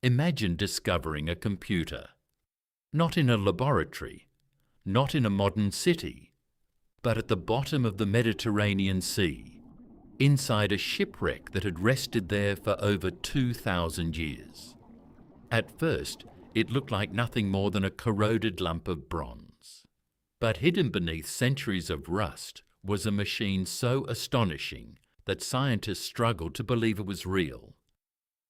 Imagine discovering a computer, not in a laboratory, not in a modern city, but at the bottom of the Mediterranean Sea, inside a shipwreck that had rested there for over 2,000 years. At first, it looked like nothing more than a corroded lump of bronze. But hidden beneath centuries of rust was a machine so astonishing that scientists struggled to believe it was real.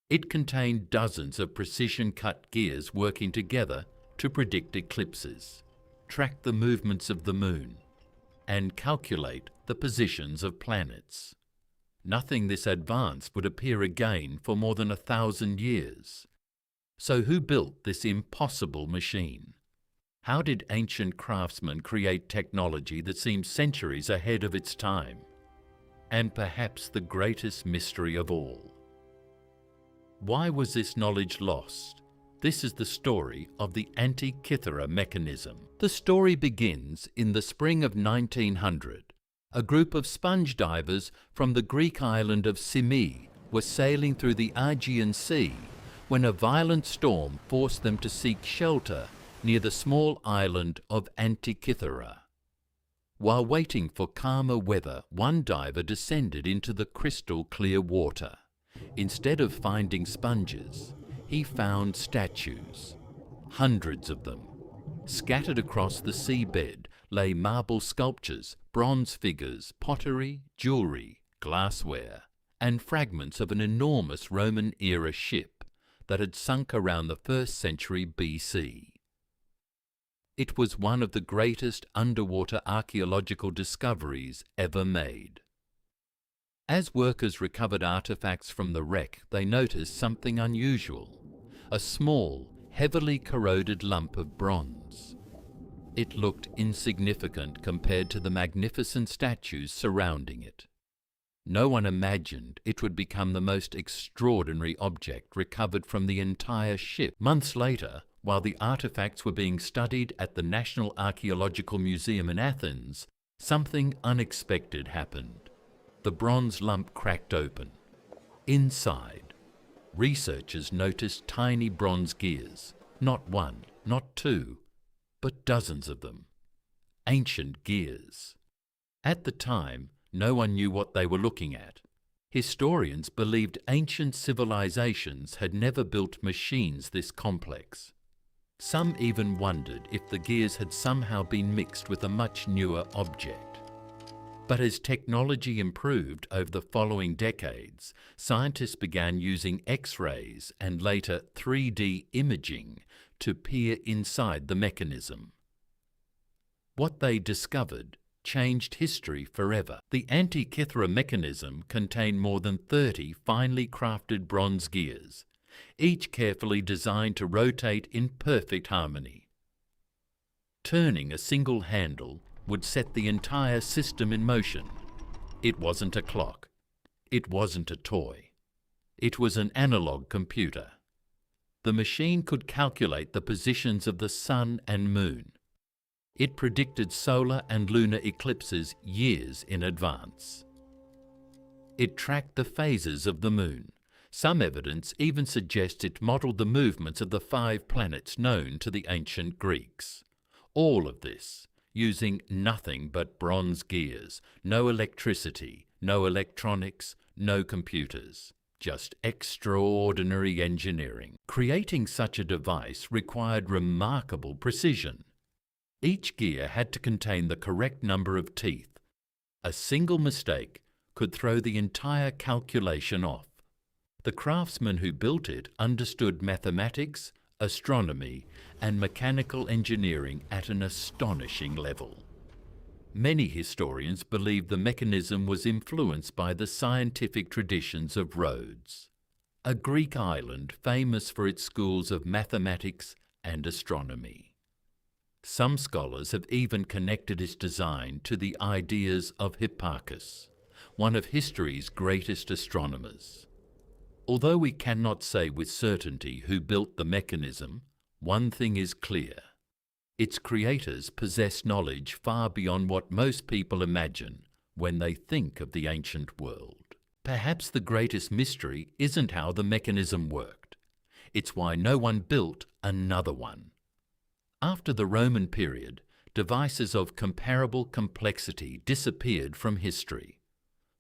It contained dozens of precision-cut gears working together to predict eclipses, track the movements of the moon, and calculate the positions of planets. Nothing this advanced would appear again for more than 1,000 years. So who built this impossible machine? How did ancient craftsmen create technology that seems centuries ahead of its time? And perhaps the greatest mystery of all. Why was this knowledge lost? This is the story of the Antikythera Mechanism. The story begins in the spring of 1900. A group of sponge divers from the Greek island of Symi were sailing through the Aegean Sea when a violent storm forced them to seek shelter near the small island of Antikythera. While waiting for calmer weather, one diver descended into the crystal clear water. Instead of finding sponges, he found statues, hundreds of them. Scattered across the seabed lay marble sculptures, bronze figures, pottery, jewelry, glassware, and fragments of an enormous Roman-era ship that had sunk around the 1st century BC. It was one of the greatest underwater archaeological discoveries ever made. As workers recovered artifacts from the wreck, they noticed something unusual: a small, heavily corroded lump of bronze. It looked insignificant compared to the magnificent statues surrounding it. No one imagined it would become the most extraordinary object recovered from the entire ship. Months later, while the artifacts were being studied at the National Archaeological Museum in Athens, something unexpected happened. The bronze lump cracked open. Inside, researchers noticed tiny bronze gears, not one, not two, but dozens of them. Ancient gears. At the time, no one knew what they were looking at. Historians believed ancient civilizations had never built machines this complex. Some even wondered if the gears had somehow been mixed with a much newer object. But as technology improved over the following decades, scientists began using X-rays and later 3D imaging to peer inside the mechanism. What they discovered changed history forever. The Antikythera mechanism contained more than 30 finely crafted bronze gears, each carefully designed to rotate in perfect harmony. Turning a single handle would set the entire system in motion. It wasn't a clock. It wasn't a toy. It was an analog computer. The machine could calculate the positions of the sun and moon. It predicted solar and lunar eclipses years in advance. It tracked the phases of the moon. Some evidence even suggests it modeled the movements of the 5 planets known to the ancient Greeks. All of this using nothing but bronze gears, no electricity, no electronics, no computers, just extraordinary engineering. Creating such a device required remarkable precision. Each gear had to contain the correct number of teeth. A single mistake could throw the entire calculation off. The craftsmen who built it understood mathematics, astronomy, and mechanical engineering at an astonishing level. Many historians believe the mechanism was influenced by the scientific traditions of Rhodes, a Greek island famous for its schools of mathematics and astronomy. Some scholars have even connected its design to the ideas of Hipparchus, one of history's greatest astronomers. Although we cannot say with certainty who built the mechanism, one thing is clear. Its creators possess knowledge far beyond what most people imagine when they think of the ancient world. Perhaps the greatest mystery isn't how the mechanism worked. It's why no one built another one. After the Roman period, devices of comparable complexity disappeared from history.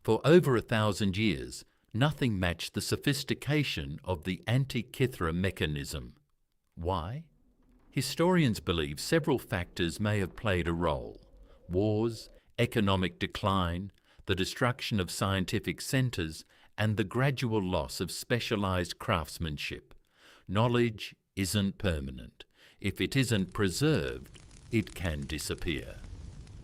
For over 1,000 years, nothing matched the sophistication of the Antikythera Mechanism. Why? Historians believe several factors may have played a role: wars, economic decline, the destruction of scientific centres, and the gradual loss of specialised craftsmanship. Knowledge isn't permanent. If it isn't preserved, it can disappear.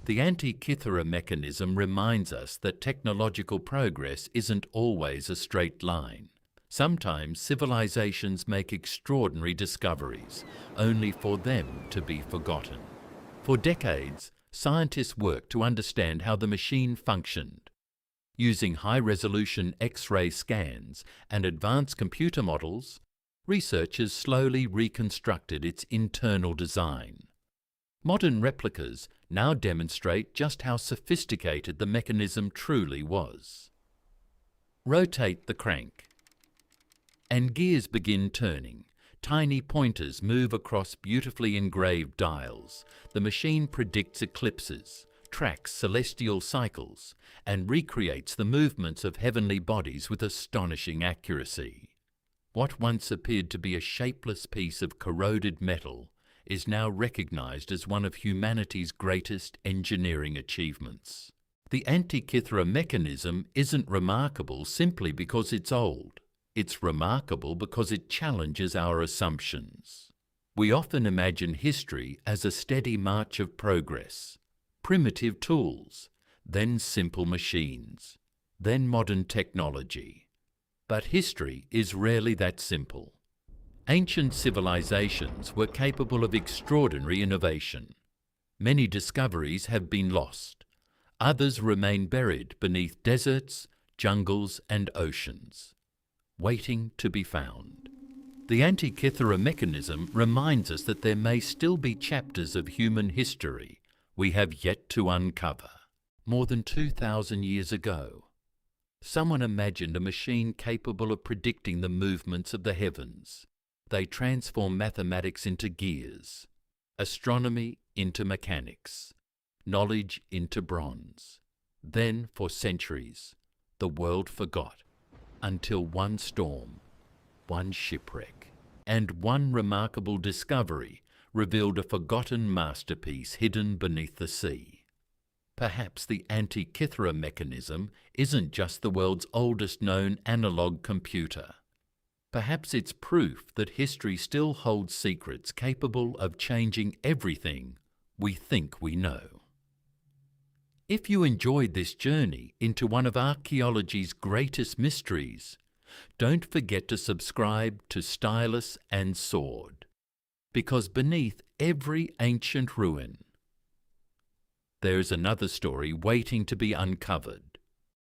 The Antikythera Mechanism reminds us that technological progress isn't always a straight line. Sometimes civilizations make extraordinary discoveries, only for them to be forgotten. For decades, scientists worked to understand how the machine functioned. Using high-resolution X-ray scans and advanced computer models, researchers slowly reconstructed its internal design. Modern replicas now demonstrate just how sophisticated the mechanism truly was. Rotate the crank, and gears begin turning. Tiny pointers move across beautifully engraved dials. The machine predicts eclipses, tracks celestial cycles, and recreates the movements of heavenly bodies with astonishing accuracy. What once appeared to be a shapeless piece of corroded metal is now recognized as one of humanity's greatest engineering achievements. The Antikythera Mechanism isn't remarkable simply because it's old. It's remarkable because it challenges our assumptions. We often imagine history as a steady march of progress. Primitive tools, then simple machines, then modern technology. But history is rarely that simple. Ancient civilizations were capable of extraordinary innovation. Many discoveries have been lost. Others remain buried beneath deserts, jungles, and oceans, waiting to be found. The Antikythera Mechanism reminds us that there may still be chapters of human history we have yet to uncover. More than 2,000 years ago, someone imagined a machine capable of predicting the movements of the heavens. They transformed mathematics into gears, astronomy into mechanics, knowledge into bronze. Then, for centuries, the world forgot, until one storm, one shipwreck, and one remarkable discovery revealed a forgotten masterpiece hidden beneath the sea. Perhaps the Antikythera Mechanism isn't just the world's oldest known analog computer. Perhaps it's proof that history still holds secrets capable of changing everything we think we know. If you enjoyed this journey into one of archaeology's greatest mysteries, don't forget to subscribe to Stylus and Sword, because beneath every ancient ruin, there is another story waiting to be uncovered.